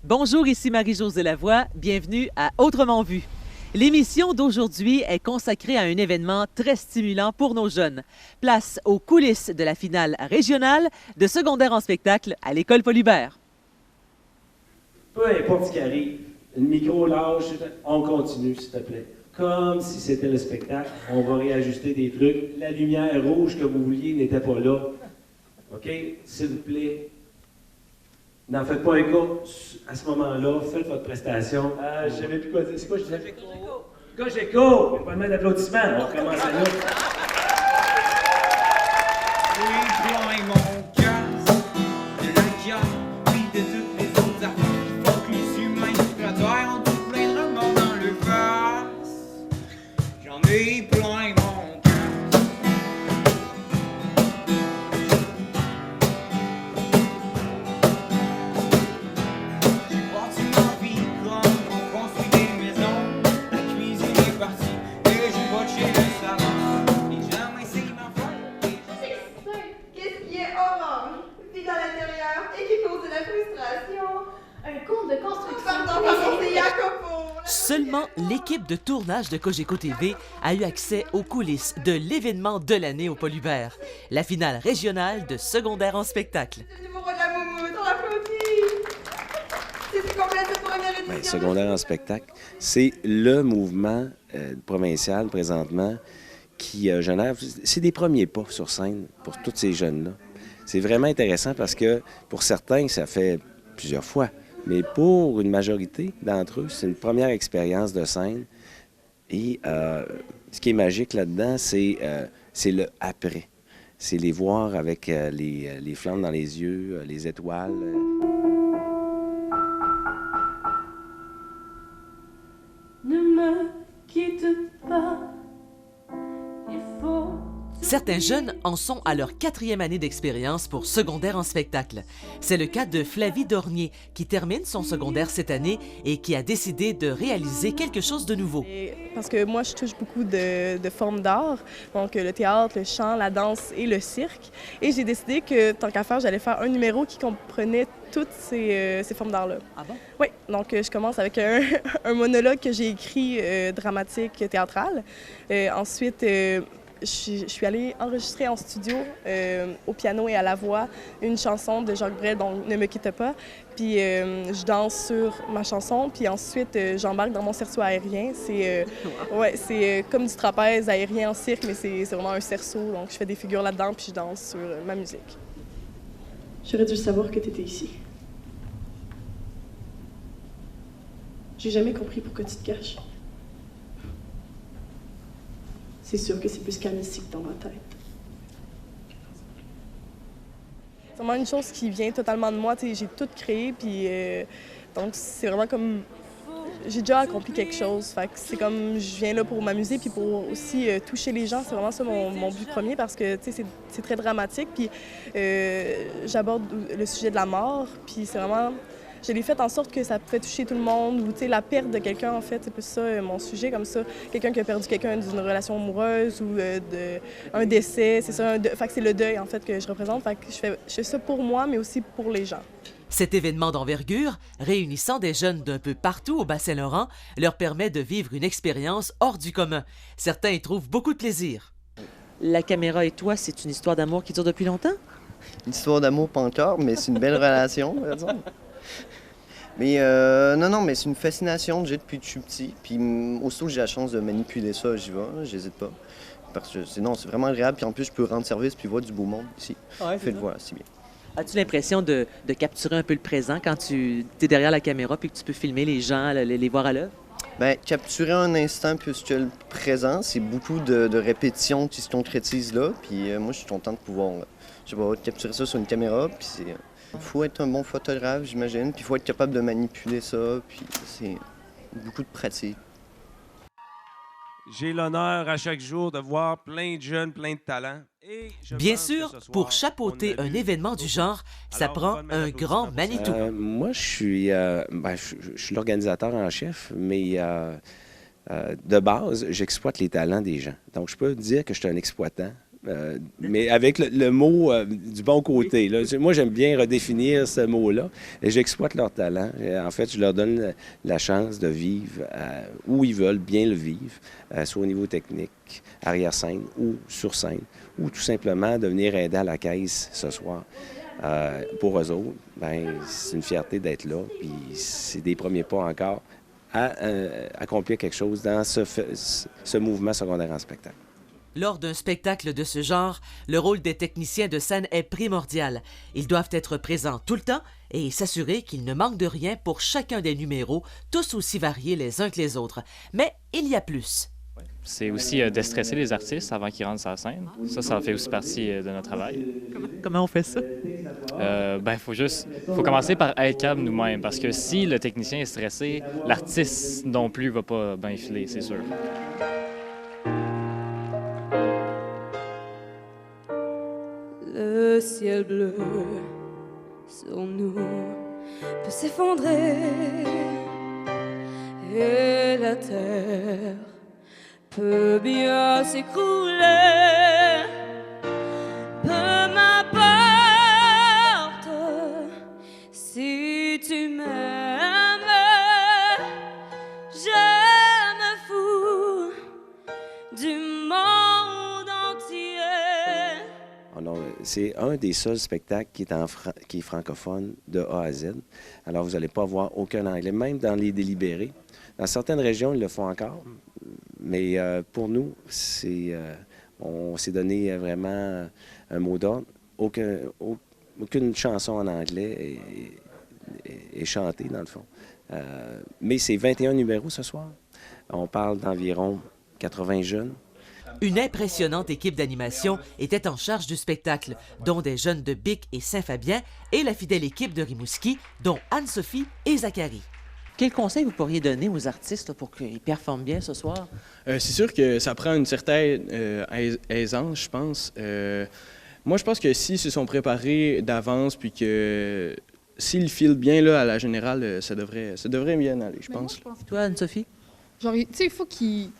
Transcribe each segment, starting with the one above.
Bonjour, ici Marie-Josée Lavoie. Bienvenue à Autrement vu. L'émission d'aujourd'hui est consacrée à un événement très stimulant pour nos jeunes. Place aux coulisses de la finale régionale de secondaire en spectacle à l'École Paul Hubert. Peu importe ce qui arrive, le micro lâche, on continue, s'il te plaît. Comme si c'était le spectacle, on va réajuster des trucs. La lumière rouge que vous vouliez n'était pas là. OK? S'il vous plaît, n'en faites pas un cas à ce moment-là. Faites votre prestation. Je ne savais plus quoi dire. C'est quoi je disais? Cogeco! Il n'y a pas de main d'applaudissement. On recommence à là. Seulement l'équipe de tournage de Cogeco TV a eu accès aux coulisses de l'événement de l'année au Paul Hubert, la finale régionale de secondaire en spectacle. Bien, secondaire en spectacle, c'est le mouvement provincial présentement qui génère... C'est des premiers pas sur scène pour tous ces jeunes-là. C'est vraiment intéressant parce que pour certains, ça fait plusieurs fois. Mais pour une majorité d'entre eux, c'est une première expérience de scène. Et ce qui est magique là-dedans, c'est le après. C'est les voir avec les flammes dans les yeux, les étoiles. Ne me quitte pas, il faut... Certains jeunes en sont à leur 4e année d'expérience pour secondaire en spectacle. C'est le cas de Flavie Dornier, qui termine son secondaire cette année et qui a décidé de réaliser quelque chose de nouveau. Parce que moi, je touche beaucoup de formes d'art, donc le théâtre, le chant, la danse et le cirque. Et j'ai décidé que, tant qu'à faire, j'allais faire un numéro qui comprenait toutes ces formes d'art-là. Ah bon? Oui, donc je commence avec un monologue que j'ai écrit, dramatique, théâtral. Ensuite... Je suis allée enregistrer en studio, au piano et à la voix, une chanson de Jacques Brel, donc Ne me quitte pas. Puis je danse sur ma chanson, puis ensuite j'embarque dans mon cerceau aérien. C'est comme du trapèze aérien en cirque, mais c'est vraiment un cerceau. Donc je fais des figures là-dedans, puis je danse sur ma musique. J'aurais dû savoir que tu étais ici. J'ai jamais compris pourquoi tu te caches. C'est sûr que c'est plus calme ici que dans ma tête. C'est vraiment une chose qui vient totalement de moi. J'ai tout créé, puis donc c'est vraiment comme... J'ai déjà accompli quelque chose. Fait que c'est comme je viens là pour m'amuser, puis pour aussi toucher les gens. C'est vraiment ça mon but premier, parce que c'est très dramatique. Puis j'aborde le sujet de la mort, puis c'est vraiment... Je l'ai fait en sorte que ça pouvait toucher tout le monde, ou la perte de quelqu'un, en fait, c'est plus ça mon sujet, comme ça. Quelqu'un qui a perdu quelqu'un d'une relation amoureuse ou un décès, c'est ça. Fait que c'est le deuil, en fait, que je représente. Fait que je fais ça pour moi, mais aussi pour les gens. Cet événement d'envergure, réunissant des jeunes d'un peu partout au Bas-Saint-Laurent, leur permet de vivre une expérience hors du commun. Certains y trouvent beaucoup de plaisir. La caméra et toi, c'est une histoire d'amour qui dure depuis longtemps? Une histoire d'amour, pas encore, mais c'est une belle relation, on va dire. Mais non, mais c'est une fascination que j'ai depuis que je suis petit. Puis aussitôt que j'ai la chance de manipuler ça, j'y vais, j'hésite pas. Parce que sinon, c'est vraiment agréable. Puis en plus, je peux rendre service puis voir du beau monde ici. Ouais, Faites voir, c'est bien. As-tu l'impression de capturer un peu le présent quand tu es derrière la caméra puis que tu peux filmer les gens, les voir à l'œuvre? Bien, capturer un instant puisque le présent, c'est beaucoup de répétitions qui se concrétisent là. Puis moi, je suis content de pouvoir capturer ça sur une caméra. Puis c'est... Il faut être un bon photographe, j'imagine, puis il faut être capable de manipuler ça, puis c'est beaucoup de pratique. J'ai l'honneur à chaque jour de voir plein de jeunes, plein de talents. Bien sûr, pour chapeauter un événement du genre, ça prend un grand Manitou. Moi, je suis l'organisateur en chef, mais de base, j'exploite les talents des gens. Donc, je peux dire que je suis un exploitant mais avec le mot du bon côté. Là. Moi, j'aime bien redéfinir ce mot-là et j'exploite leur talent. Et en fait, je leur donne la chance de vivre où ils veulent bien le vivre, soit au niveau technique, arrière-scène ou sur scène, ou tout simplement de venir aider à la caisse ce soir. Pour eux autres, ben, c'est une fierté d'être là, puis c'est des premiers pas encore à accomplir quelque chose dans ce mouvement secondaire en spectacle. Lors d'un spectacle de ce genre, le rôle des techniciens de scène est primordial. Ils doivent être présents tout le temps et s'assurer qu'il ne manque de rien pour chacun des numéros, tous aussi variés les uns que les autres. Mais il y a plus. C'est aussi déstresser les artistes avant qu'ils rentrent sur la scène. Ça fait aussi partie de notre travail. Comment on fait ça? Faut commencer par être calme nous-mêmes, parce que si le technicien est stressé, l'artiste non plus va pas bien filer, c'est sûr. Le ciel bleu sur nous peut s'effondrer et la terre peut bien s'écrouler. Peu m'importe si tu m'aimes, je me fous du monde entier. Oh non, c'est un des seuls spectacles qui est francophone de A à Z. Alors, vous n'allez pas voir aucun anglais, même dans les délibérés. Dans certaines régions, ils le font encore. Mais pour nous, on s'est donné vraiment un mot d'ordre. Aucune chanson en anglais est chantée, dans le fond. Mais c'est 21 numéros ce soir. On parle d'environ 80 jeunes. Une impressionnante équipe d'animation était en charge du spectacle, dont des jeunes de Bic et Saint-Fabien et la fidèle équipe de Rimouski, dont Anne-Sophie et Zachary. Quel conseil vous pourriez donner aux artistes là, pour qu'ils performent bien ce soir? C'est sûr que ça prend une certaine aisance, je pense. Moi, je pense que s'ils se sont préparés d'avance, puis que s'ils filent bien là, à la générale, ça devrait bien aller, je pense. Toi, Anne-Sophie? Genre, tu sais, il faut qu'ils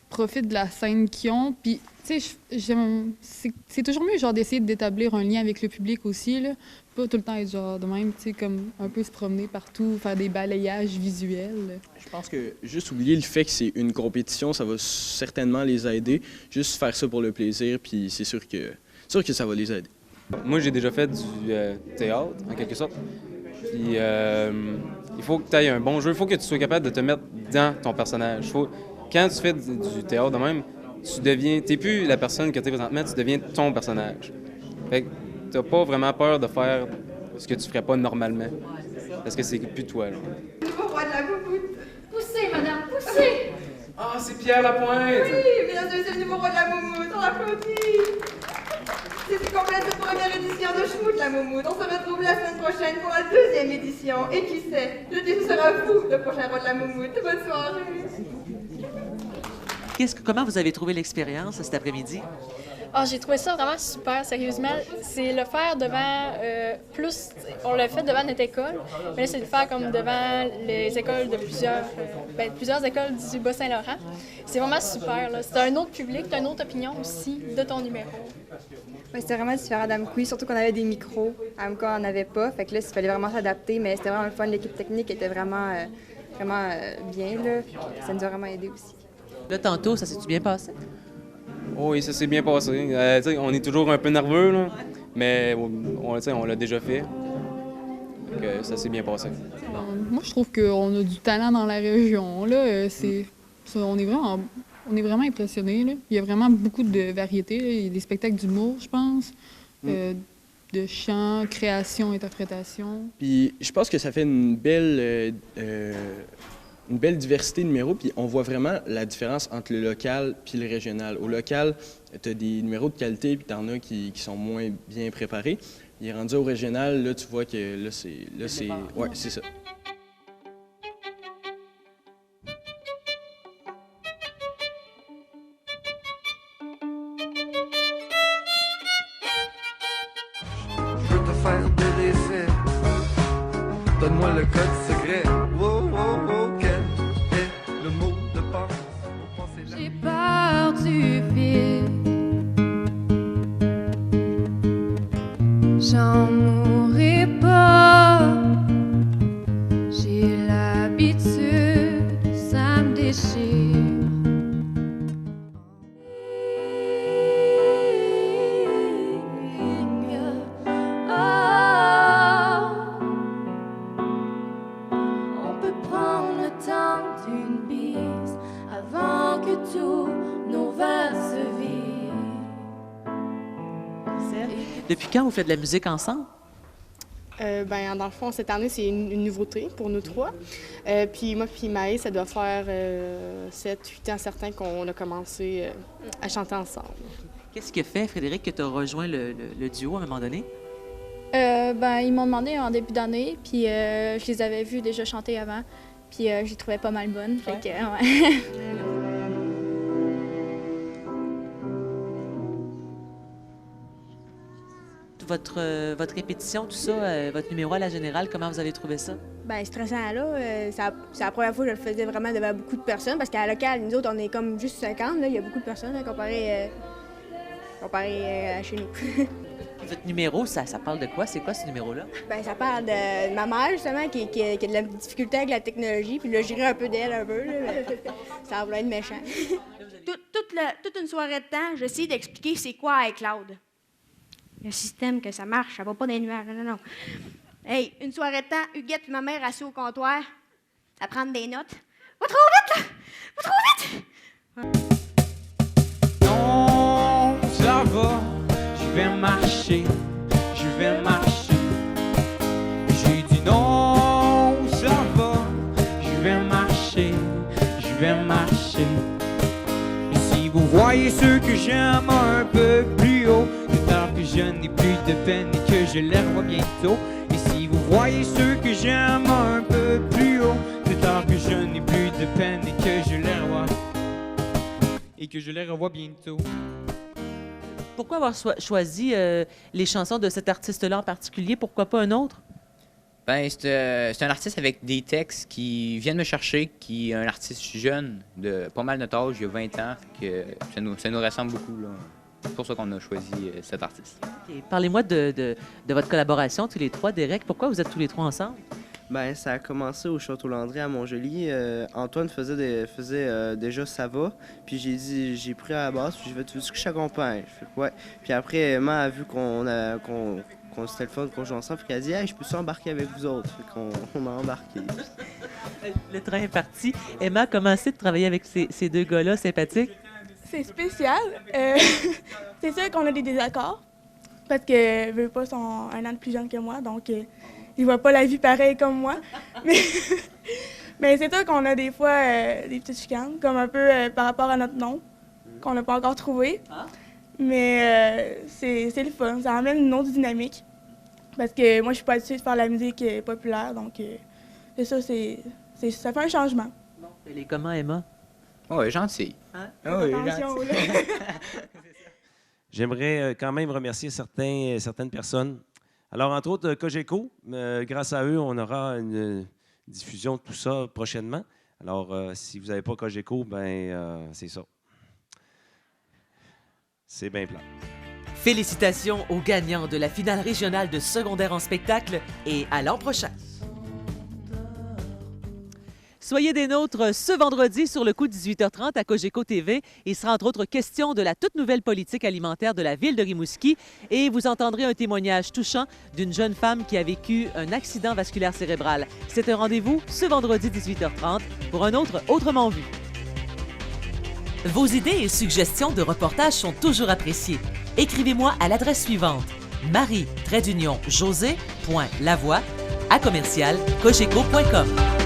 profitent de la scène qu'ils ont, puis, tu sais, c'est toujours mieux, genre, d'essayer d'établir un lien avec le public aussi, là. Pas tout le temps être genre de même, tu sais, comme un peu se promener partout, faire des balayages visuels. Je pense que juste oublier le fait que c'est une compétition, ça va certainement les aider. Juste faire ça pour le plaisir, puis c'est sûr que ça va les aider. Moi, j'ai déjà fait du théâtre, en quelque sorte. Puis il faut que tu aies un bon jeu, il faut que tu sois capable de te mettre dans ton personnage. Quand tu fais du théâtre de même, t'es plus la personne que tu es présentement, tu deviens ton personnage. Fait que t'as pas vraiment peur de faire ce que tu ferais pas normalement. Parce que c'est plus toi, là. Nouveau roi de la moumoute. Poussez, madame, poussez! Ah, c'est Pierre Lapointe! Oui, mesdames et messieurs, le nouveau roi de la moumoute, on applaudit! C'est une complète de première édition de Schmout, la moumoute. On se retrouve la semaine prochaine pour la deuxième édition. Et qui sait, jeudi ce sera vous, le prochain roi de la moumoute. Bonne soirée! Comment vous avez trouvé l'expérience cet après-midi? Oh, j'ai trouvé ça vraiment super, sérieusement. C'est le faire devant on l'a fait devant notre école, mais là, c'est le faire comme devant les écoles de plusieurs écoles du Bas-Saint-Laurent. C'est vraiment super, là. C'est un autre public, une autre opinion aussi de ton numéro. Ouais, c'était vraiment différent d'Amqui, surtout qu'on avait des micros. À Amqui, on n'en avait pas, fait que là, il fallait vraiment s'adapter, mais c'était vraiment le fun. L'équipe technique était vraiment bien, là. Ça nous a vraiment aidé aussi. Là, tantôt, ça s'est-tu bien passé? Oh oui, ça s'est bien passé. On est toujours un peu nerveux, là, mais on l'a déjà fait. Donc, ça s'est bien passé. Moi, je trouve qu'on a du talent dans la région. Là. On est vraiment impressionnés. Là. Il y a vraiment beaucoup de variétés. Là. Il y a des spectacles d'humour, je pense, de chant, création, interprétation. Puis je pense que ça fait une belle diversité de numéros, puis on voit vraiment la différence entre le local puis le régional. Au local, tu as des numéros de qualité, puis tu en as qui sont moins bien préparés. Il est rendu au régional, là, tu vois que là, c'est... Ouais, c'est ça. Je veux te faire des essais. Donne-moi le code secret. Wow, wow, wow, quel est le mot de passe? J'ai peur du vide, une bise avant que tous nos verres se vident. Depuis quand vous faites de la musique ensemble? Dans le fond, cette année, c'est une nouveauté pour nous trois. Puis moi puis Maë, ça doit faire 7-8 ans certains qu'on a commencé à chanter ensemble. Qu'est-ce qui a fait, Frédéric, que tu as rejoint le duo à un moment donné? Ils m'ont demandé en début d'année, puis je les avais vus déjà chanter avant, puis je les trouvais pas mal bonnes. Fait que, ouais. Votre répétition, tout ça, votre numéro à la générale, comment vous avez trouvé ça? Stressant, là. C'est la première fois que je le faisais vraiment devant beaucoup de personnes, parce qu'à la locale, nous autres, on est comme juste 50, là. Il y a beaucoup de personnes, là, comparé à chez nous. Votre numéro, ça parle de quoi? C'est quoi ce numéro-là? Ça parle de ma mère, justement, qui a de la difficulté avec la technologie, puis là, je dirais un peu d'elle, un peu, là, mais ça va être méchant. Toute une soirée de temps, j'essaie d'expliquer c'est quoi iCloud. Le système, que ça marche, ça va pas dans les nuages, non. Hey, une soirée de temps, Huguette et ma mère assis au comptoir, à prendre des notes. Va trop vite, là! Va trop vite! Non, ça va, je vais marcher. J'ai dit non, ça va, je vais marcher. Et si vous voyez ceux que j'aime un peu plus haut, c'est tard que je n'ai plus de peine et que je les revois bientôt. Et si vous voyez ceux que j'aime un peu plus haut, c'est tard que je n'ai plus de peine et que je les revois bientôt. Pourquoi avoir choisi les chansons de cet artiste-là en particulier? Pourquoi pas un autre? C'est un artiste avec des textes qui viennent me chercher, qui est un artiste jeune, de pas mal notre âge, il y a 20 ans, que ça nous ressemble beaucoup, là. C'est pour ça qu'on a choisi cet artiste. Okay. Parlez-moi de votre collaboration, tous les trois. Derek, pourquoi vous êtes tous les trois ensemble? Ça a commencé au Château Landry à Montjoly. Antoine faisait déjà Ça va. Puis j'ai pris à la basse, puis j'ai fait, tu veux que je t'accompagne? Ouais. Puis après, Emma a vu qu'on c'était le fun qu'on joue ensemble, puis elle a dit, hey, je peux embarquer avec vous autres? Fait qu'on a embarqué. Le train est parti. Emma, comment c'est de travailler avec ces deux gars-là sympathiques? C'est spécial. C'est sûr qu'on a des désaccords, parce que veux pas, sont un an de plus jeunes que moi, donc ils voient pas la vie pareil comme moi. Mais c'est sûr qu'on a des fois des petites chicanes, comme un peu par rapport à notre nom, qu'on n'a pas encore trouvé. Mais c'est le fun, ça amène une autre dynamique. Parce que moi, je suis pas habituée de faire la musique populaire, donc c'est ça, ça fait un changement. Bon, elle est comment, Emma? Oh, elle est gentille. Hein? Oh, elle est gentille. J'aimerais quand même remercier certaines personnes. Alors, entre autres, Cogeco, grâce à eux, on aura une diffusion de tout ça prochainement. Alors, si vous n'avez pas Cogeco, c'est ça. C'est bien plat. Félicitations aux gagnants de la finale régionale de secondaire en spectacle et à l'an prochain. Soyez des nôtres ce vendredi sur le coup de 18h30 à Cogeco TV. Il sera entre autres question de la toute nouvelle politique alimentaire de la ville de Rimouski et vous entendrez un témoignage touchant d'une jeune femme qui a vécu un accident vasculaire cérébral. C'est un rendez-vous ce vendredi 18h30 pour un autre Autrement vu. Vos idées et suggestions de reportages sont toujours appréciées. Écrivez-moi à l'adresse suivante: marie-josé.lavoie@cogeco.com.